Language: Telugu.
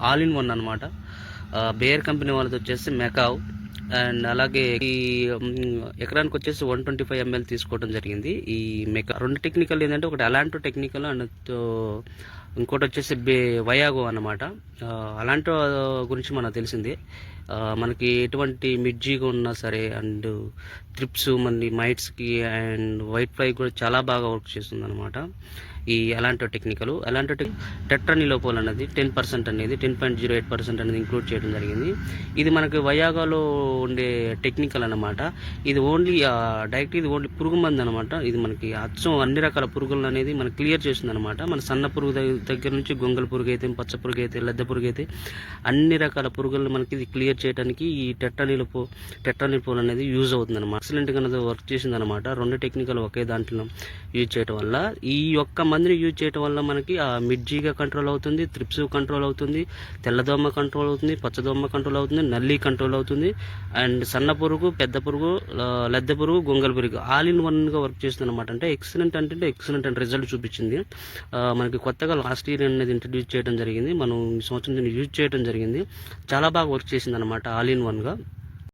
ఆల్ ఇన్ వన్ అనమాట. బేయర్ కంపెనీ వాళ్ళది వచ్చేసి మెకావ్. అండ్ అలాగే ఈ ఎకరానికి వచ్చేసి 125 ml తీసుకోవడం జరిగింది. ఈ మెకా 2 టెక్నికల్ ఏంటంటే ఒకటి అలాంటో టెక్నికల్ అండ్ ఇంకోటి వచ్చేసి వయాగో అనమాట. అలాంటో గురించి మనకు తెలిసిందే. మనకి ఎటువంటి మిడ్జీగా ఉన్నా సరే అండ్ త్రిప్స్ మళ్ళీ మైట్స్కి అండ్ వైట్ ఫ్లై కూడా చాలా బాగా వర్క్ చేస్తుంది అనమాట ఈ అలాంటో టెక్నికల్. టెట్రానిలోపోల్ అనేది 10% అనేది 10.08% అనేది ఇంక్లూడ్ చేయడం జరిగింది. ఇది మనకి వయాగాలో ఉండే టెక్నికల్ అనమాట. ఇది ఓన్లీ డైరెక్ట్ ఇది ఓన్లీ పురుగు మంది అనమాట. ఇది మనకి అచ్చం అన్ని రకాల పురుగులను అనేది మనకి క్లియర్ చేస్తుంది అనమాట. మన సన్న పురుగు దగ్గర నుంచి గొంగల పురుగు అయితే, పచ్చ పురుగు అయితే, లద్దె పురుగు అయితే అన్ని రకాల పురుగులను మనకి ఇది క్లియర్ చేయడానికి ఈ టెట్రానిలోపోల్ అనేది యూజ్ అవుతుంది అనమాట. ఎక్సలెంట్గా అనేది వర్క్ చేసింది అనమాట. 2 టెక్నికల్ ఒకే దాంట్లో యూజ్ చేయడం వల్ల, ఈ యొక్క మందుని యూజ్ చేయడం వల్ల మనకి ఆ మిడ్జీగా కంట్రోల్ అవుతుంది, త్రిప్స్ కంట్రోల్ అవుతుంది, తెల్లదోమ కంట్రోల్ అవుతుంది, పచ్చదోమ కంట్రోల్ అవుతుంది, నల్లి కంట్రోల్ అవుతుంది, అండ్ సన్న పురుగు, పెద్ద పురుగు, లద్దె పురుగు, గొంగల పురుగు ఆల్ ఇన్ వన్గా వర్క్ చేస్తుంది అనమాట. అంటే ఎక్సలెంట్ అండ్ రిజల్ట్ చూపించింది. మనకి కొత్తగా లాస్ట్ ఇయర్ అనేది ఇంట్రడ్యూస్ చేయడం జరిగింది. మనం ఈ సంవత్సరం దీన్ని యూజ్ చేయడం జరిగింది. చాలా బాగా వర్క్ చేసింది అనమాట ఆల్ ఇన్ వన్గా.